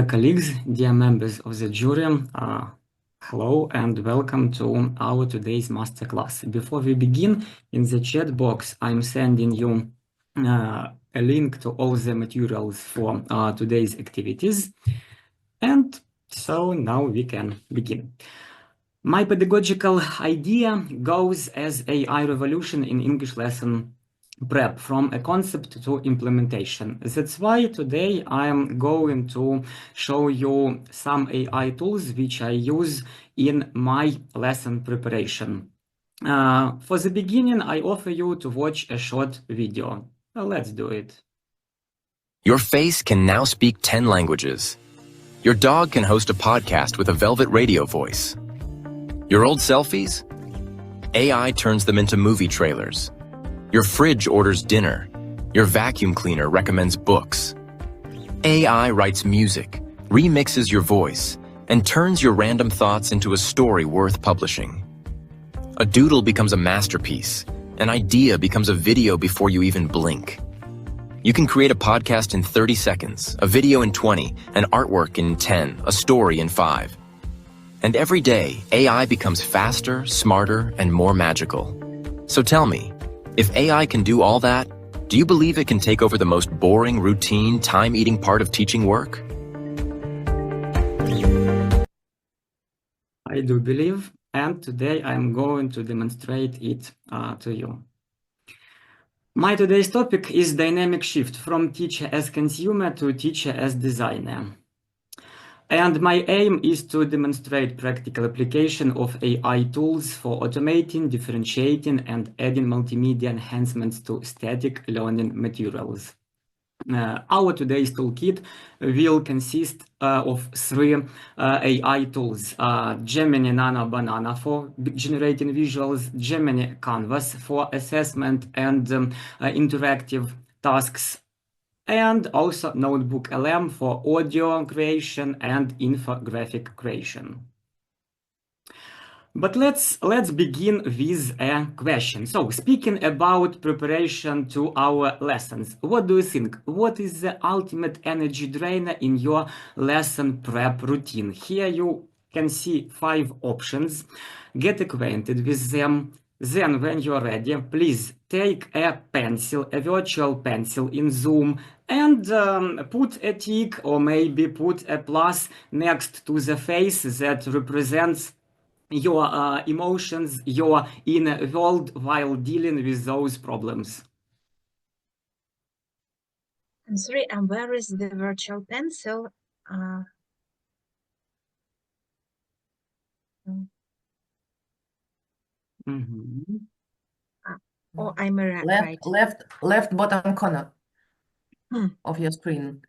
Dear colleagues, dear members of the jury, hello and welcome to our today's masterclass. Before we begin, in the chat box, I'm sending you a link to all the materials for today's activities. And so now we can begin. My pedagogical idea goes as AI revolution in English lesson prep, from a concept to implementation. That's why today I am going to show you some AI tools which I use in my lesson preparation. For the beginning, I offer you to watch a short video. Let's do it. Your face can now speak 10 languages. Your dog can host a podcast with a velvet radio voice. Your old selfies? AI turns them into movie trailers. Your fridge orders dinner. Your vacuum cleaner recommends books. AI writes music, remixes your voice, and turns your random thoughts into a story worth publishing. A doodle becomes a masterpiece. An idea becomes a video before you even blink. You can create a podcast in 30 seconds, a video in 20, an artwork in 10, a story in 5. And every day, AI becomes faster, smarter, and more magical. So tell me, if AI can do all that, do you believe it can take over the most boring, routine, time-eating part of teaching work? I do believe, and today I'm going to demonstrate it to you. My today's topic is dynamic shift from teacher as consumer to teacher as designer. And my aim is to demonstrate practical application of AI tools for automating, differentiating, and adding multimedia enhancements to static learning materials. Our today's toolkit will consist of 3 AI tools: Gemini Nano Banana for generating visuals, Gemini Canvas for assessment and interactive tasks, and also Notebook LM for audio creation and infographic creation. But let's begin with a question. So, speaking about preparation to our lessons, what do you think? What is the ultimate energy drainer in your lesson prep routine? Here you can see 5 options. Get acquainted with them. Then, when you're ready, please take a pencil, a virtual pencil in Zoom, and put a tick or maybe put a plus next to the face that represents your emotions, your inner world while dealing with those problems. I'm sorry, and where is the virtual pencil? Oh, I'm right. Left bottom corner of your screen.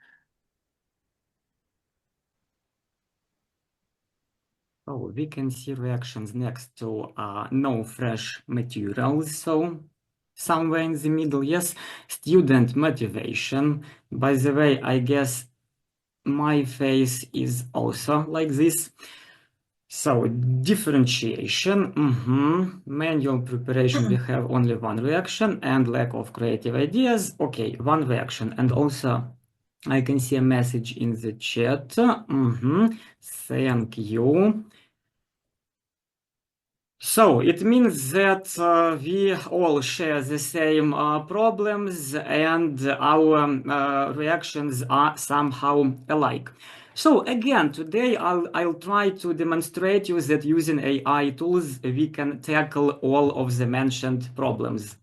Oh, we can see reactions next to no fresh materials. So somewhere in the middle, yes, student motivation. By the way, I guess my face is also like this. So differentiation, manual preparation, we have only 1 reaction, and lack of creative ideas. Okay, 1 reaction. And also I can see a message in the chat. Thank you. So it means that we all share the same problems, and our reactions are somehow alike. So again, today I'll try to demonstrate you that using AI tools we can tackle all of the mentioned problems.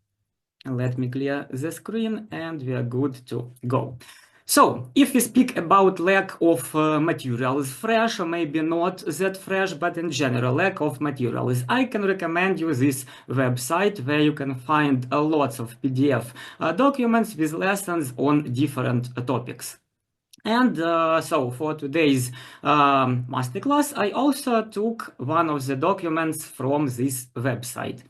Let me clear the screen and we are good to go. So, if we speak about lack of materials, fresh or maybe not that fresh, but in general, lack of materials, I can recommend you this website where you can find lots of PDF documents with lessons on different topics. And so for today's masterclass, I also took one of the documents from this website.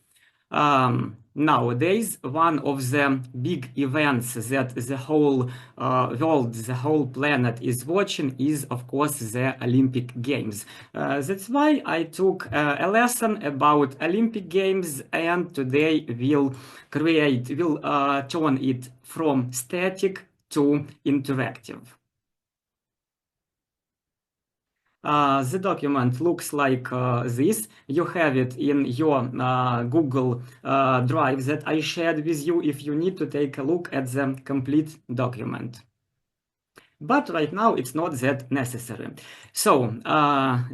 Nowadays, one of the big events that the whole world, the whole planet is watching is, of course, the Olympic Games. That's why I took a lesson about Olympic Games, and today we'll turn it from static to interactive. The document looks like this. You have it in your Google Drive that I shared with you if you need to take a look at the complete document. But right now it's not that necessary. So,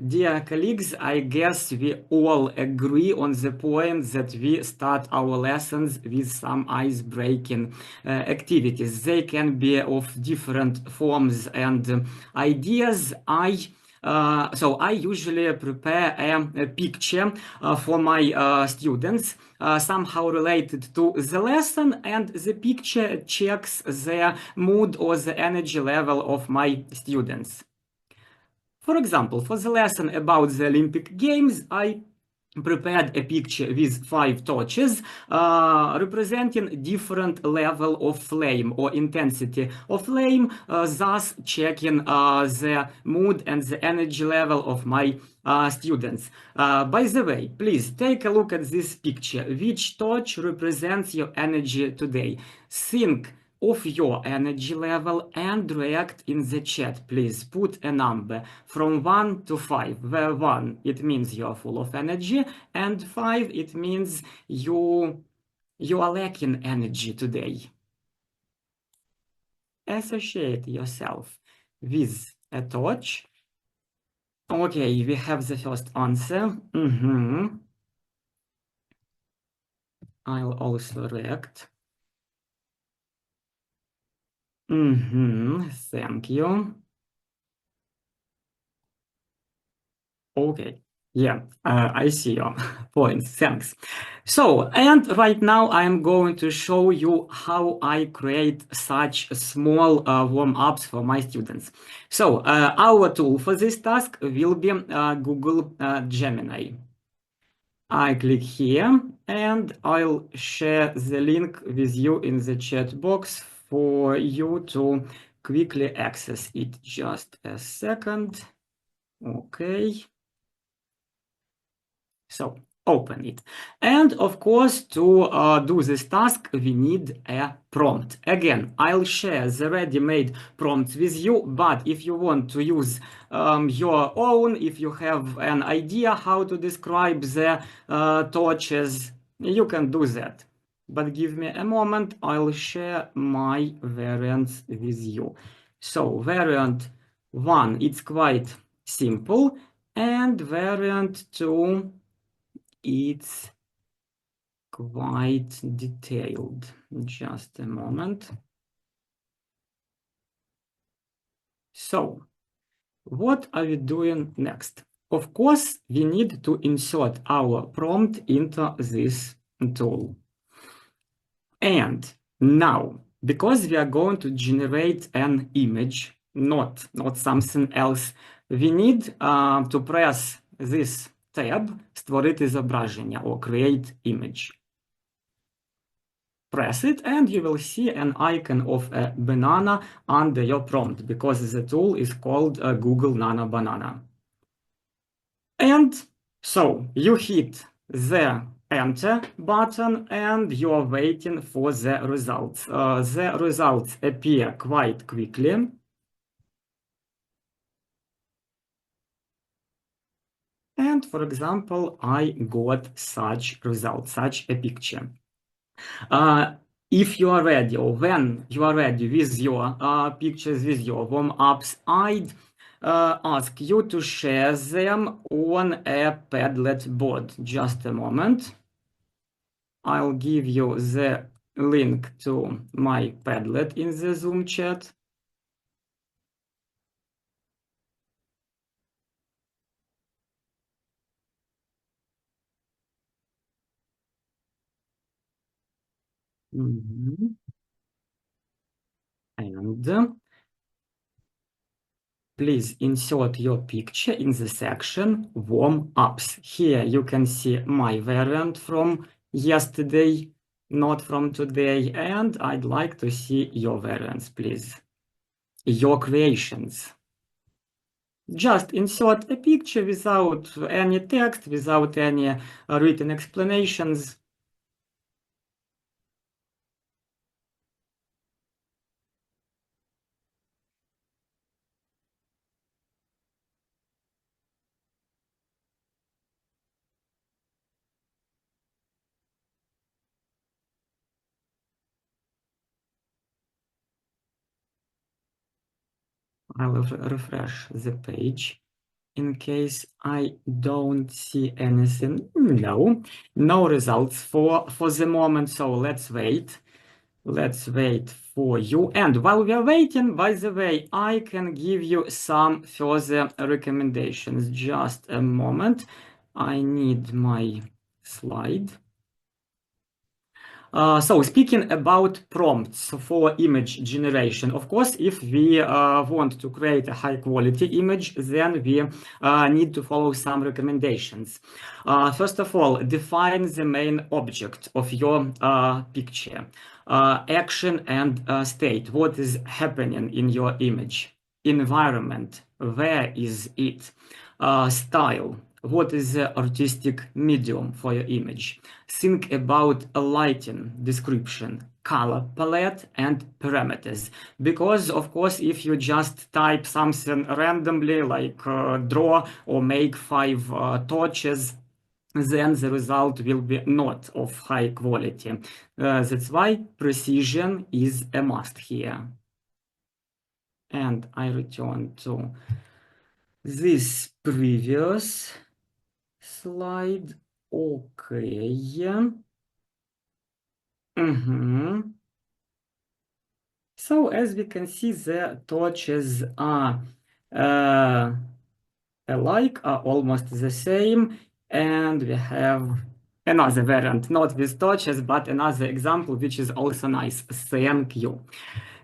dear colleagues, I guess we all agree on the point that we start our lessons with some ice-breaking activities. They can be of different forms and ideas. So I usually prepare a picture for my students, somehow related to the lesson, and the picture checks the mood or the energy level of my students. For example, for the lesson about the Olympic Games, I prepared a picture with 5 torches representing different level of flame or intensity of flame, thus checking the mood and the energy level of my students. By the way, please take a look at this picture. Which torch represents your energy today? Think of your energy level and react in the chat. Please put a number from 1 to 5, where 1 it means you are full of energy and 5 it means you are lacking energy today. Associate yourself with a torch. Okay, we have the first answer. I'll also react. Thank you. Okay, yeah, I see your points, thanks. So, and right now I'm going to show you how I create such small warm-ups for my students. So, our tool for this task will be Google Gemini. I click here and I'll share the link with you in the chat box for you to quickly access it. Just a second. Okay. So open it. And of course, to do this task, we need a prompt. Again, I'll share the ready-made prompts with you, but if you want to use your own, if you have an idea how to describe the torches, you can do that. But give me a moment, I'll share my variants with you. So variant 1, it's quite simple, and variant 2, it's quite detailed. Just a moment. So, what are we doing next? Of course, we need to insert our prompt into this tool. And now, because we are going to generate an image, not something else, we need to press this tab «Створити зображення» or «Create image». Press it and you will see an icon of a banana under your prompt because the tool is called Google Nano Banana. And so you hit the enter button and you are waiting for the results. The results appear quite quickly. And for example, I got such results, such a picture. If you are ready, or when you are ready with your pictures, with your warm-ups, I'd ask you to share them on a Padlet board. Just a moment. I'll give you the link to my Padlet in the Zoom chat. And please insert your picture in the section warm-ups. Here you can see my variant from yesterday, not from today, and I'd like to see your variants, please. Your creations. Just insert a picture without any text, without any written explanations. I'll refresh the page in case I don't see anything. No results for the moment, so let's wait. Let's wait for you. And while we are waiting, by the way, I can give you some further recommendations. Just a moment. I need my slide. So speaking about prompts for image generation, of course, if we want to create a high quality image, then we need to follow some recommendations. First of all, define the main object of your picture, action and state. What is happening in your image? Environment, where is it? Style. What is the artistic medium for your image? Think about a lighting description, color palette, and parameters. Because, of course, if you just type something randomly, like draw or make 5 torches, then the result will be not of high quality. That's why precision is a must here. And I return to this previous slide. Okay. So as we can see, the torches are alike, are almost the same, and we have another variant, not with torches, but another example, which is also nice. Thank you.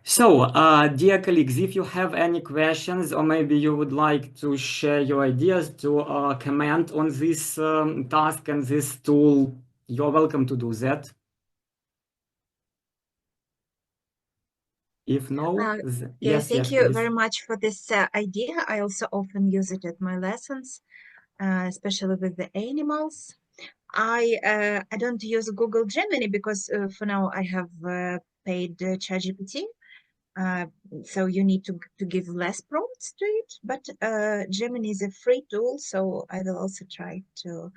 So, dear colleagues, if you have any questions, or maybe you would like to share your ideas, to comment on this task and this tool, you're welcome to do that. If no, yes, thank you please. very much for this idea. I also often use it at my lessons, especially with the animals. I don't use Google Gemini because for now I have paid ChatGPT. So you need to give less prompts to it, but Gemini is a free tool, so I will also try to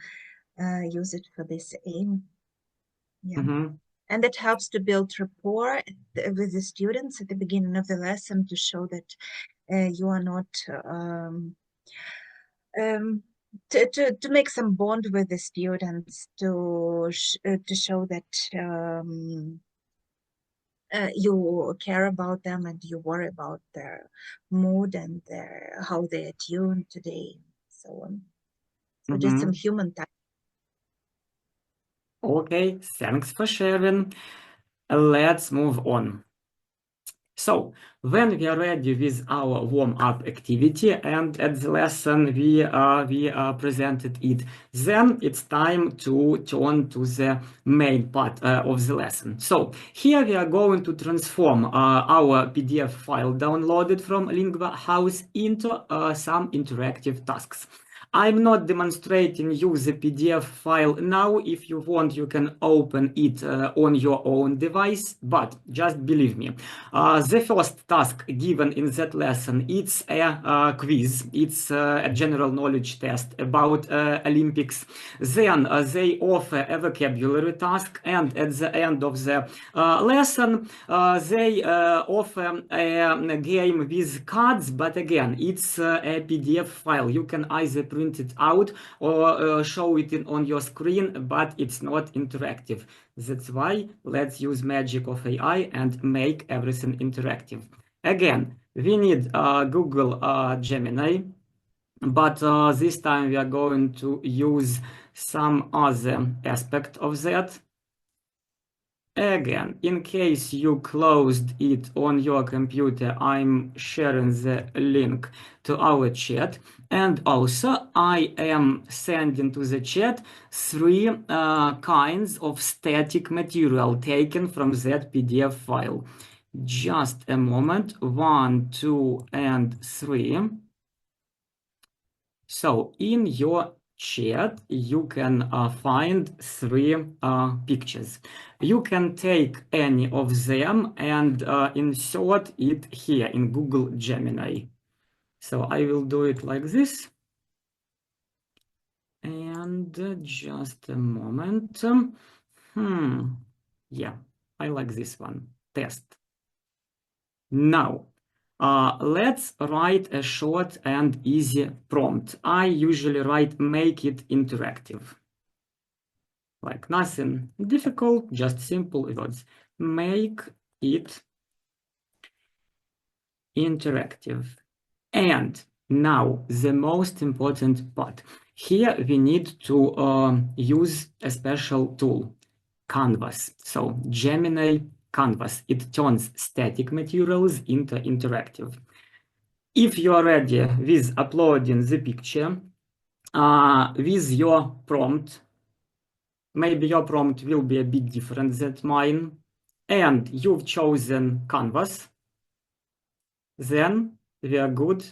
use it for this aim. Yeah. And that helps to build rapport with the students at the beginning of the lesson, to show that you are not to make some bond with the students, to show that you care about them and you worry about their mood and how they are tuned today, so on. So just some human touch. Okay, thanks for sharing. Let's move on. So, when we are ready with our warm-up activity and at the lesson we presented it, then it's time to turn to the main part of the lesson. So, here we are going to transform our PDF file downloaded from Lingua House into some interactive tasks. I'm not demonstrating you the PDF file now. If you want, you can open it on your own device, but just believe me. The first task given in that lesson, it's a quiz. It's a general knowledge test about Olympics. Then they offer a vocabulary task, and at the end of the lesson, they offer a game with cards, but again, it's a PDF file. You can either print it out or show it on your screen, but it's not interactive. That's why let's use magic of AI and make everything interactive. Again, we need Google Gemini, but this time we are going to use some other aspect of that. Again, in case you closed it on your computer, I'm sharing the link to our chat. And also, I am sending to the chat 3 kinds of static material taken from that PDF file. Just a moment. 1, 2, and 3. So, in your chat, you can find 3 pictures. You can take any of them and insert it here in Google Gemini. So I will do it like this. And just a moment. Yeah, I like this one. Test. Now, Let's write a short and easy prompt. I usually write make it interactive. Like nothing difficult, just simple words. Make it interactive. And now the most important part. Here we need to use a special tool, Canvas. So Gemini Canvas. It turns static materials into interactive. If you are ready with uploading the picture, with your prompt, maybe your prompt will be a bit different than mine, and you've chosen Canvas, then we are good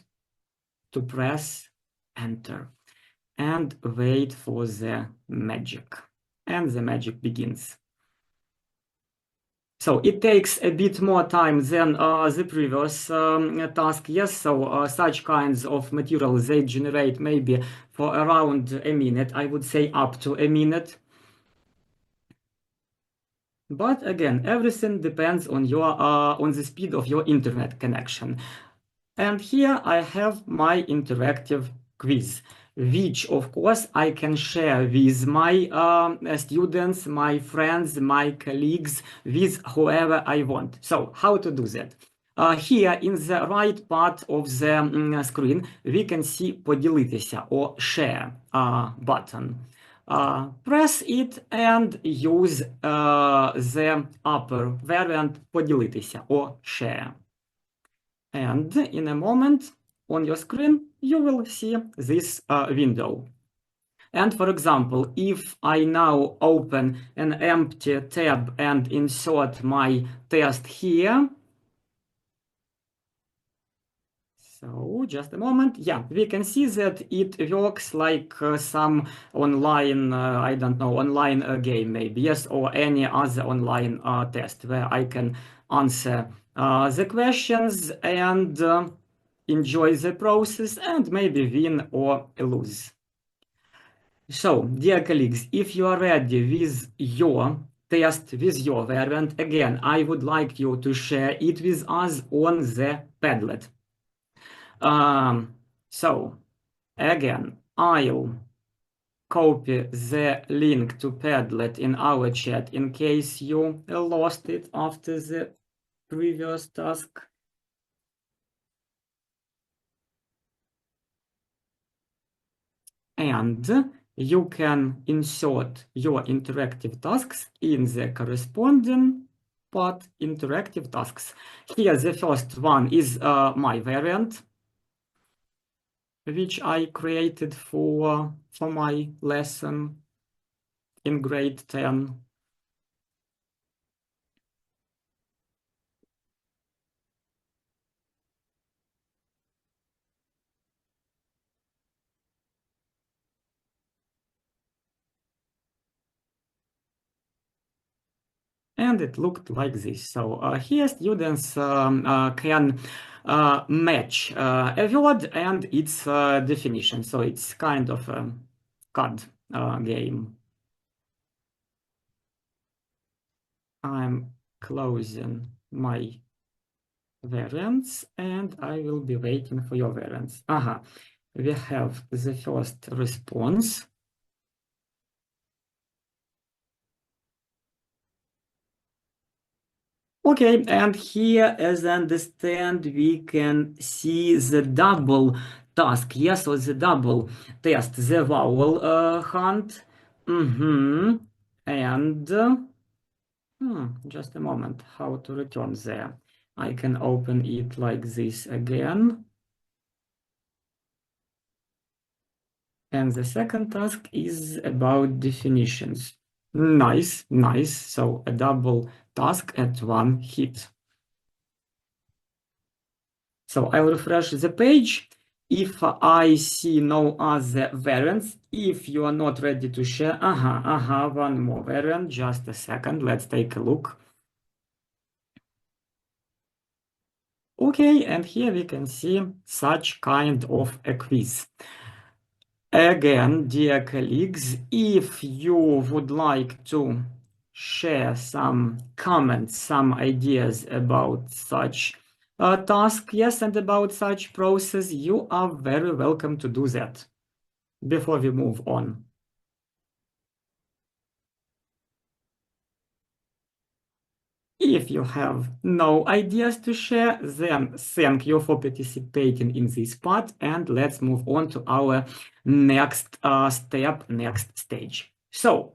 to press enter and wait for the magic. And the magic begins. So it takes a bit more time than the previous task, yes, so such kinds of materials, they generate maybe for around a minute, I would say up to a minute. But again, everything depends on your on the speed of your internet connection. And here I have my interactive quiz, which of course I can share with my students, my friends, my colleagues, with whoever I want. So how to do that? Here in the right part of the screen, we can see поділитися or share button. Press it and use the upper variant поділитися or share. And in a moment on your screen, you will see this window. And for example, if I now open an empty tab and insert my test here, so just a moment, yeah, we can see that it works like some online, I don't know, online game maybe, yes, or any other online test where I can answer the questions and enjoy the process and maybe win or lose. So, dear colleagues, if you are ready with your test, with your variant, again, I would like you to share it with us on the Padlet. So, again, I'll copy the link to Padlet in our chat in case you lost it after the previous task. And you can insert your interactive tasks in the corresponding part, interactive tasks. Here, the first one is my variant, which I created for my lesson in grade 10. And it looked like this. So here students can match a word and its definition. So it's kind of a card game. I'm closing my variants and I will be waiting for your variants. We have the first response. Okay, and here, as I understand, we can see the double task. Yes, or the double test, the vowel hunt. And just a moment, how to return there? I can open it like this again. And the second task is about definitions. Nice, nice. So a double task at one hit. So I'll refresh the page. If I see no other variants, if you are not ready to share, one more variant, just a second, let's take a look. Okay, and here we can see such kind of a quiz. Again, dear colleagues, if you would like to share some comments, some ideas about such task, yes, and about such process, you are very welcome to do that before we move on. If you have no ideas to share, then thank you for participating in this part, and let's move on to our next step, next stage. So,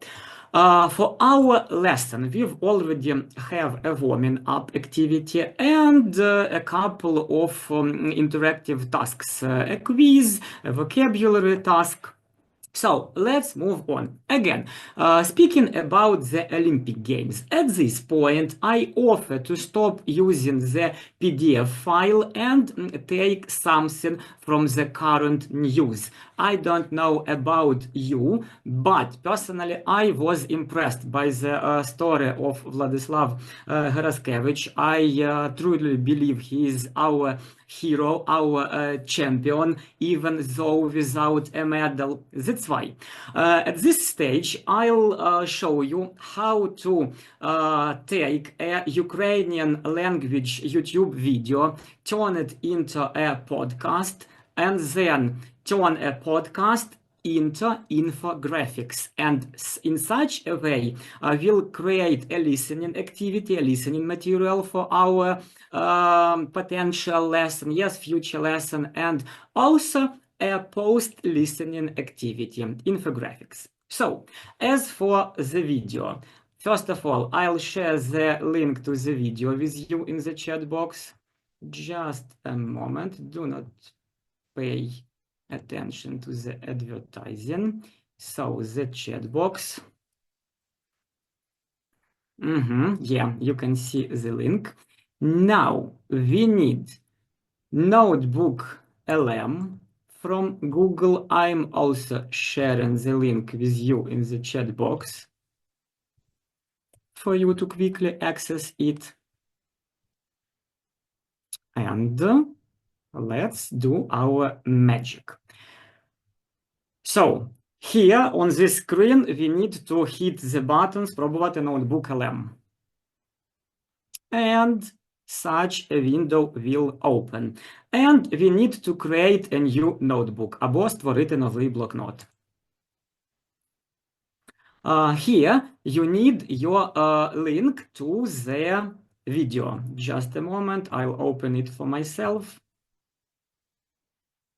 for our lesson, we've already have a warming up activity and a couple of interactive tasks, a quiz, a vocabulary task. So let's move on. Again, speaking about the Olympic Games, at this point, I offer to stop using the PDF file and take something from the current news. I don't know about you, but personally, I was impressed by the story of Vladislav Heraskevich. I truly believe he is our hero, our champion, even though without a medal. That's why at this stage I'll show you how to take a Ukrainian language YouTube video, turn it into a podcast, and then turn a podcast into infographics, and in such a way we'll create a listening activity, a listening material for our potential lesson, yes, future lesson, and also a post-listening activity, infographics. So, as for the video, first of all, I'll share the link to the video with you in the chat box. Just a moment, do not pay attention to the advertising. So the chat box. Yeah, you can see the link. Now we need notebook LM from Google. I'm also sharing the link with you in the chat box for you to quickly access it. And let's do our magic. So, here on this screen, we need to hit the button «Спробувати ноутбук LM». And such a window will open. And we need to create a new notebook, або створити новий блокнот. Here, you need your link to the video. Just a moment, I'll open it for myself.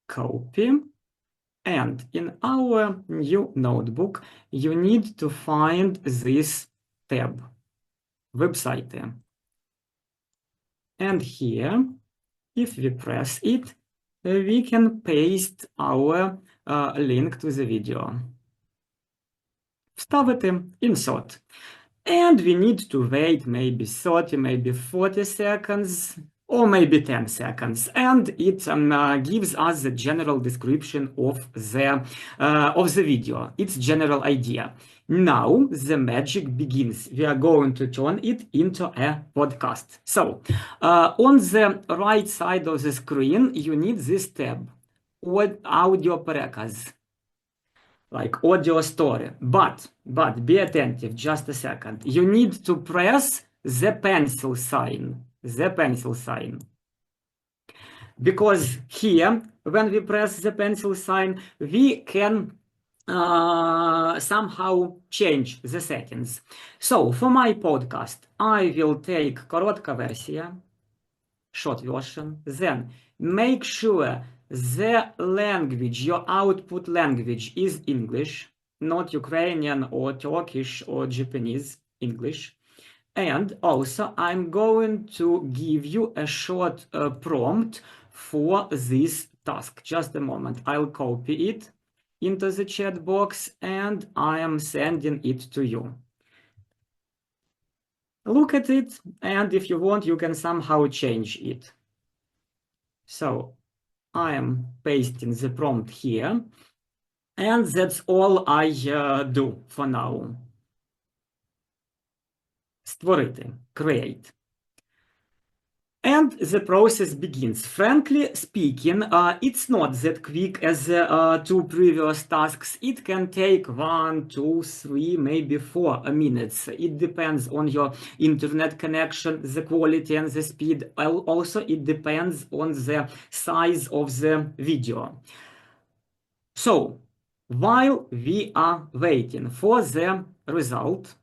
Copy. And in our new notebook, you need to find this tab, website. And here, if we press it, we can paste our link to the video. Вставити, insert. And we need to wait maybe 30, maybe 40 seconds, or maybe 10 seconds, and it gives us the general description of the video, its general idea. Now the magic begins. We are going to turn it into a podcast. So on the right side of the screen, you need this tab, audio переказ, like audio story. But be attentive, just a second. You need to press the pencil sign. Because here, when we press the pencil sign, we can somehow change the settings. So, for my podcast, I will take коротка версія, short version, then make sure the language, your output language is English, not Ukrainian or Turkish or Japanese, English. And also, I'm going to give you a short prompt for this task. Just a moment. I'll copy it into the chat box and I am sending it to you. Look at it, and if you want, you can somehow change it. So, I am pasting the prompt here, and that's all I do for now. Створити, create. And the process begins. Frankly speaking, it's not that quick as the two previous tasks. It can take 1, 2, 3, maybe 4 minutes. It depends on your internet connection, the quality and the speed. Also, it depends on the size of the video. So, while we are waiting for the result,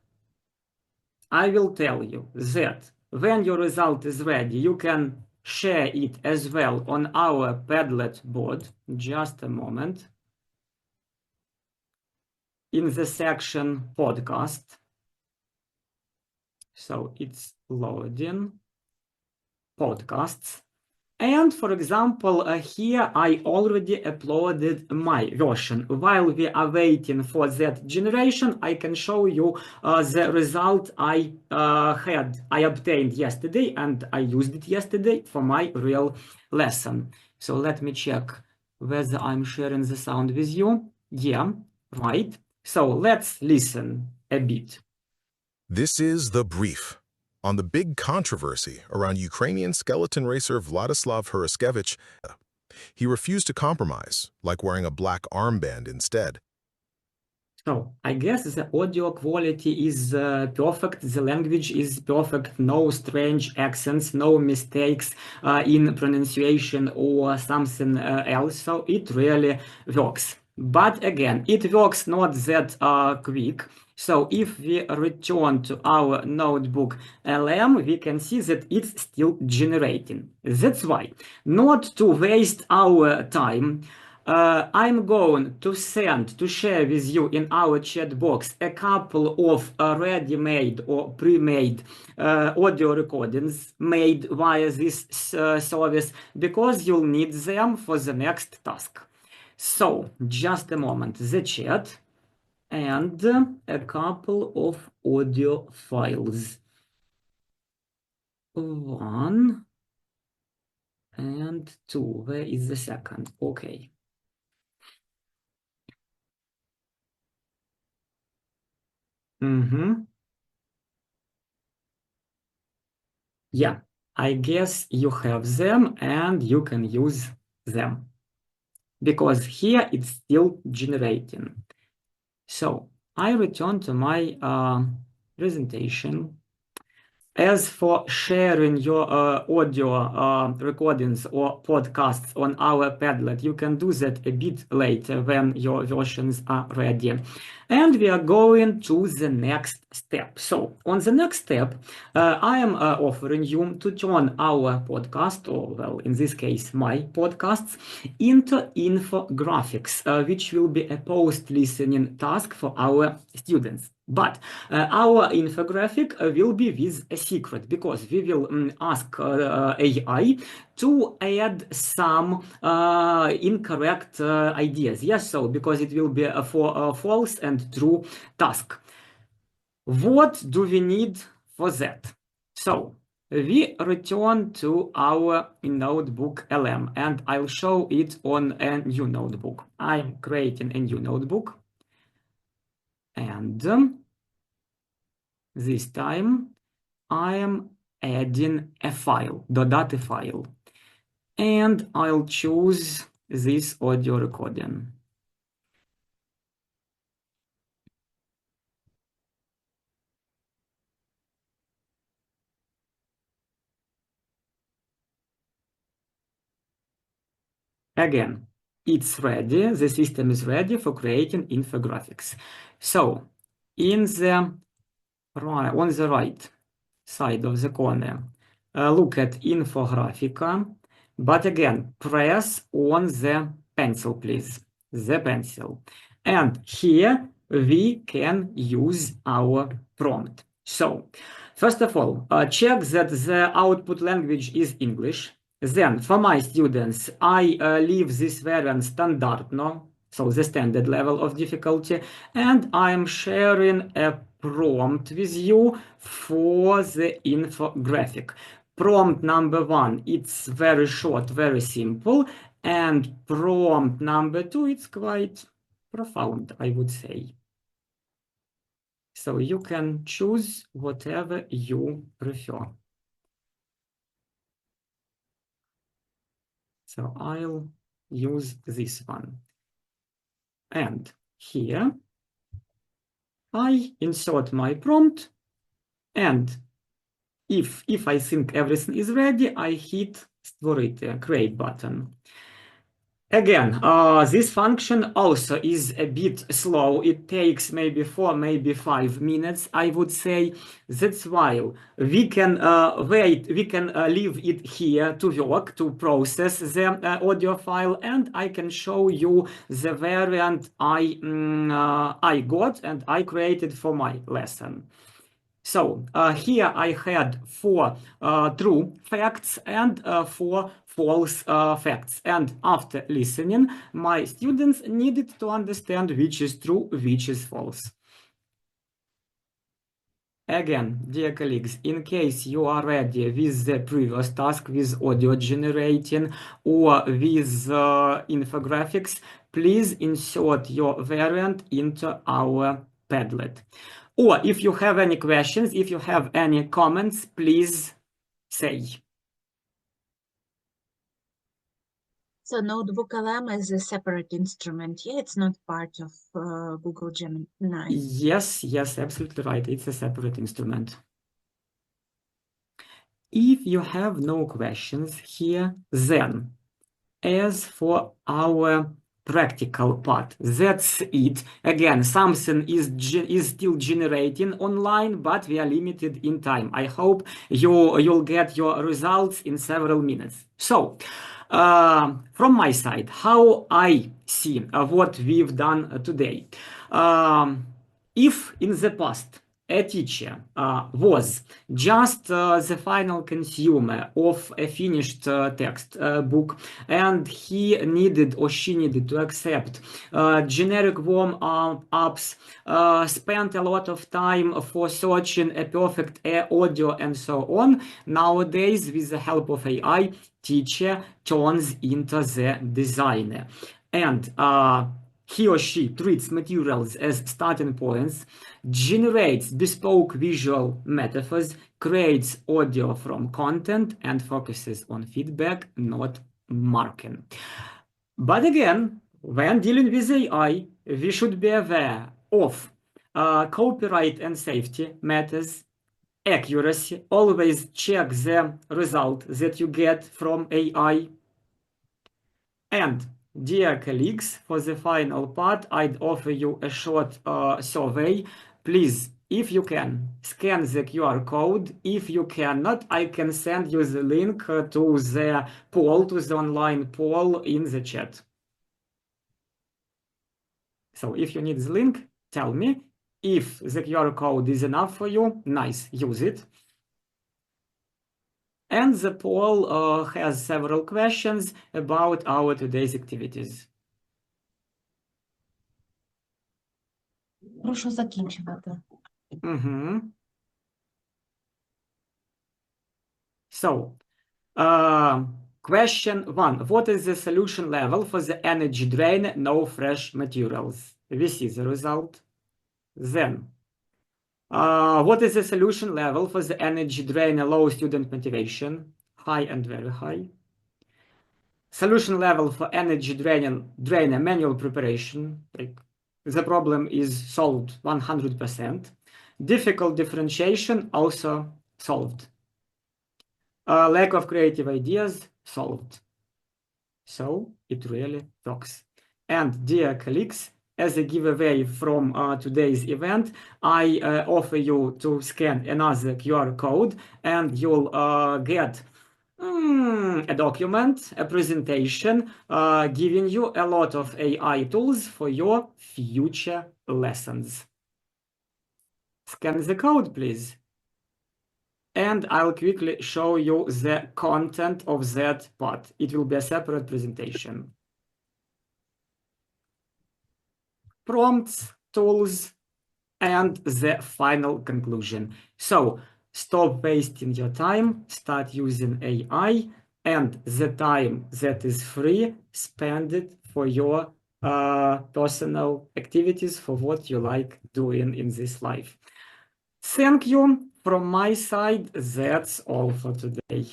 I will tell you that when your result is ready, you can share it as well on our Padlet board. Just a moment. In the section podcast. So it's loading podcasts. And for example, here I already uploaded my version. While we are waiting for that generation, I can show you the result I obtained yesterday, and I used it yesterday for my real lesson. So let me check whether I'm sharing the sound with you. Yeah, right. So let's listen a bit. This is The Brief on the big controversy around Ukrainian skeleton racer Vladislav Hruskevich. He refused to compromise, like wearing a black armband instead. So I guess the audio quality is perfect, the language is perfect, no strange accents, no mistakes in pronunciation or something else, so it really works. But again, it works not that quick. So if we return to our notebook LM, we can see that it's still generating. That's why, not to waste our time, I'm going to share with you in our chat box a couple of ready-made or pre-made audio recordings made via this service, because you'll need them for the next task. So, just a moment, the chat and a couple of audio files. 1 and 2. Where is the second? Okay. Yeah, I guess you have them and you can use them, because here it's still generating. So I return to my presentation. As for sharing your audio recordings or podcasts on our Padlet, you can do that a bit later when your versions are ready. And we are going to the next step. So on the next step, I am offering you to turn our podcast, or well, in this case, my podcasts, into infographics, which will be a post-listening task for our students. But our infographic will be with a secret, because we will ask AI to add some incorrect ideas. Yes, so because it will be for false and true task. What do we need for that? So we return to our notebook LM, and I'll show it on a new notebook. I'm creating a new notebook. And this time I am adding a file, dodati file, and I'll choose this audio recording. Again, it's ready, the system is ready for creating infographics. So, on the right side of the corner, look at Infographica, but again, press on the pencil, please, the pencil. And here we can use our prompt. So, first of all, check that the output language is English. Then, for my students, I leave this variant standardno, so the standard level of difficulty, and I'm sharing a prompt with you for the infographic. Prompt number 1, it's very short, very simple, and prompt number 2, it's quite profound, I would say. So you can choose whatever you prefer. So I'll use this one. And here I insert my prompt, and if I think everything is ready, I hit створити, create button. Again, this function also is a bit slow. It takes maybe 4, maybe 5 minutes, I would say. That's why we can wait, we can leave it here to work, to process the audio file, and I can show you the variant I got and I created for my lesson. So here I had 4 true facts and 4 false facts. And after listening, my students needed to understand which is true, which is false. Again, dear colleagues, in case you are ready with the previous task with audio generating or with infographics, please insert your variant into our Padlet. Or if you have any questions, if you have any comments, please say. So Notebook LM is a separate instrument. Yeah, it's not part of Google Gemini. Yes, absolutely right. It's a separate instrument. If you have no questions here, then as for our practical part, that's it. Again, something is still generating online, but we are limited in time. I hope you'll get your results in several minutes. So, from my side, how I see what we've done today. If in the past a teacher was just the final consumer of a finished text book, and he needed or she needed to accept generic warm-ups, spent a lot of time for searching a perfect audio and so on, nowadays with the help of AI, teacher turns into the designer. And he or she treats materials as starting points, generates bespoke visual metaphors, creates audio from content, and focuses on feedback, not marking. But again, when dealing with AI, we should be aware of copyright and safety matters, accuracy, always check the result that you get from AI. And dear colleagues, for the final part, I'd offer you a short survey. Please, if you can, scan the QR code. If you cannot, I can send you the link to the poll, to the online poll in the chat. So if you need the link, tell me. If the QR code is enough for you, nice, use it. And the poll has several questions about our today's activities. Прошу закінчувати. So, question 1. What is the solution level for the energy drain, no fresh materials? We see the result. Then, what is the solution level for the energy drain, low student motivation? High and very high. Solution level for energy drain, manual preparation. Like, the problem is solved 100%. Difficult differentiation also solved. Lack of creative ideas solved. So it really works. And dear colleagues, as a giveaway from today's event, I offer you to scan another QR code, and you'll get a document, a presentation, giving you a lot of AI tools for your future lessons. Scan the code, please. And I'll quickly show you the content of that part. It will be a separate presentation. Prompts, tools, and the final conclusion. So stop wasting your time, start using AI, and the time that is free, spend it for your personal activities, for what you like doing in this life. Thank you. From my side, that's all for today.